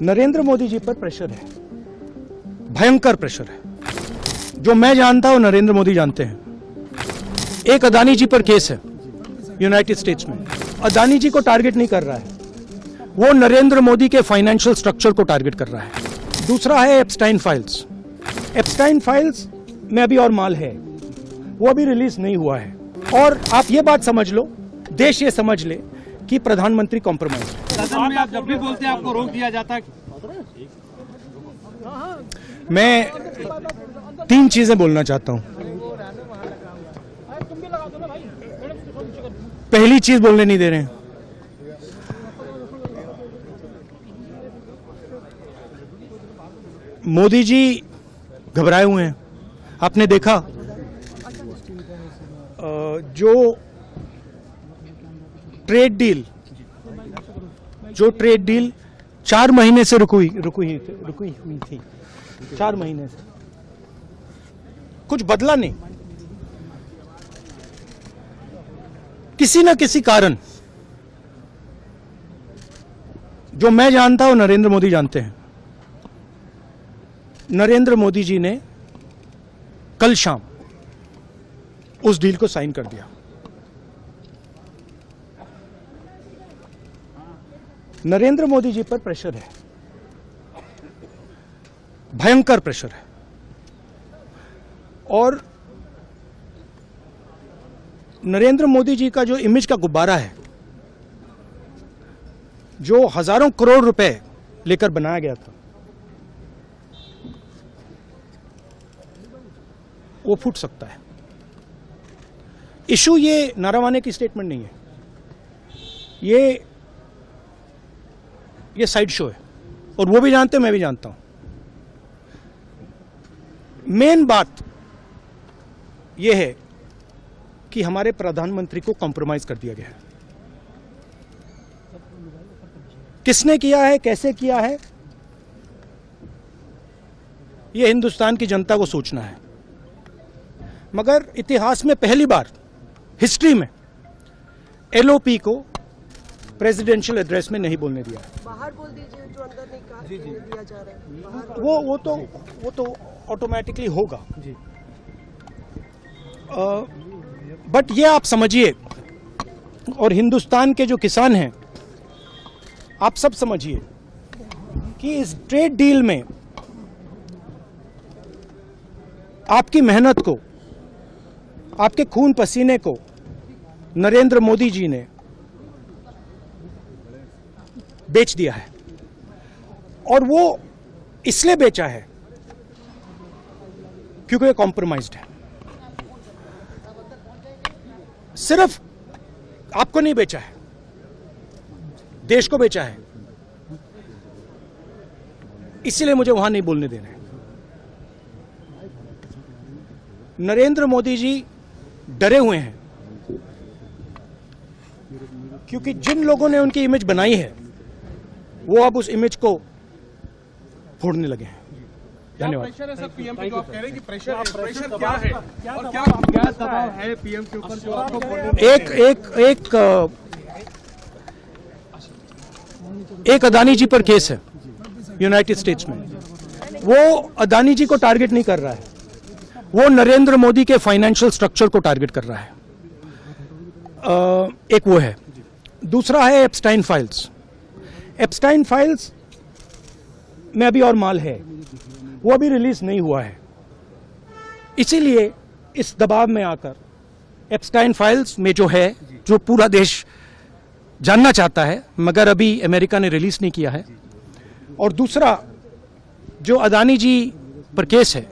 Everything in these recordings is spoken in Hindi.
नरेंद्र मोदी जी पर प्रेशर है, भयंकर प्रेशर है। जो मैं जानता हूं नरेंद्र मोदी जानते हैं। एक अदानी जी पर केस है यूनाइटेड स्टेट्स में। अदानी जी को टारगेट नहीं कर रहा है, वो नरेंद्र मोदी के फाइनेंशियल स्ट्रक्चर को टारगेट कर रहा है। दूसरा है एप्स्टाइन फाइल्स। एप्स्टाइन फाइल्स में अभी और माल है, वो अभी रिलीज नहीं हुआ है। और आप ये बात समझ लो, देश ये समझ ले कि प्रधानमंत्री कॉम्प्रोमाइज है। सदन में आप जब भी बोलते हैं आपको रोक दिया जाता है। मैं 3 चीजें बोलना चाहता हूं। पहली चीज बोलने नहीं दे रहे हैं। मोदी जी घबराए हुए हैं। आपने देखा जो ट्रेड डील 4 महीने से रुकी हुई थी 4 महीने से कुछ बदला नहीं। किसी न किसी कारण, जो मैं जानता हूं नरेंद्र मोदी जानते हैं। नरेंद्र मोदी जी ने कल शाम उस डील को साइन कर दिया। नरेंद्र मोदी जी पर प्रेशर है, भयंकर प्रेशर है। और नरेंद्र मोदी जी का जो इमेज का गुब्बारा है, जो हजारों करोड़ रुपए लेकर बनाया गया था, वो फूट सकता है। इशू ये नारावाने की स्टेटमेंट नहीं है, ये साइड शो है। और वो भी जानते हैं, मैं भी जानता हूं। मेन बात यह है कि हमारे प्रधानमंत्री को कॉम्प्रोमाइज कर दिया गया है। किसने किया है, कैसे किया है, यह हिंदुस्तान की जनता को सोचना है। मगर इतिहास में पहली बार हिस्ट्री में एलओपी को प्रेसिडेंशियल एड्रेस में नहीं बोलने दिया। बाहर बोल दीजिए, जो अंदर नहीं कहा दिया जा रहा है। वो तो ऑटोमेटिकली होगा जी। बट ये आप समझिए, और हिंदुस्तान के जो किसान हैं, आप सब समझिए कि इस ट्रेड डील में आपकी मेहनत को, आपके खून पसीने को नरेंद्र मोदी जी ने बेच दिया है। और वो इसलिए बेचा है क्योंकि ये कॉम्प्रोमाइज्ड है। सिर्फ आपको नहीं बेचा है, देश को बेचा है। इसीलिए मुझे वहां नहीं बोलने दे रहे। नरेंद्र मोदी जी डरे हुए हैं क्योंकि जिन लोगों ने उनकी इमेज बनाई है, वो अब उस इमेज को फोड़ने लगे हैं। धन्यवाद। प्रेशर है सर पीएम पे, जो आप कह रहे हैं कि प्रेशर क्या है और क्या दबाव है पीएम के ऊपर जो आपको एक अदानी जी पर केस है यूनाइटेड स्टेट्स में। वो अदानी जी को टारगेट नहीं कर रहा है, वो नरेंद्र मोदी के फाइनेंशियल स्ट्रक्चर को टारगेट कर रहा है। एक वो है। दूसरा है एप्स्टाइन फाइल्स। एप्स्टाइन फाइल्स में अभी और माल है, वो अभी रिलीज नहीं हुआ है। इसीलिए इस दबाव में आकर एप्स्टाइन फाइल्स में जो है, जो पूरा देश जानना चाहता है, मगर अभी अमेरिका ने रिलीज नहीं किया है। और दूसरा जो अदानी जी पर केस है,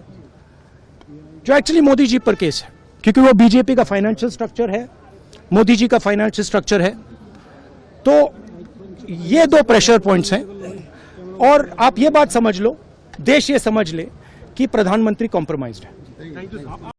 जो एक्चुअली मोदी जी पर केस है, क्योंकि वो बीजेपी का फाइनेंशियल स्ट्रक्चर है, मोदी जी का फाइनेंशियल स्ट्रक्चर है। तो ये 2 प्रेशर पॉइंट्स हैं। और आप ये बात समझ लो, देश ये समझ ले कि प्रधानमंत्री कॉम्प्रोमाइज्ड है।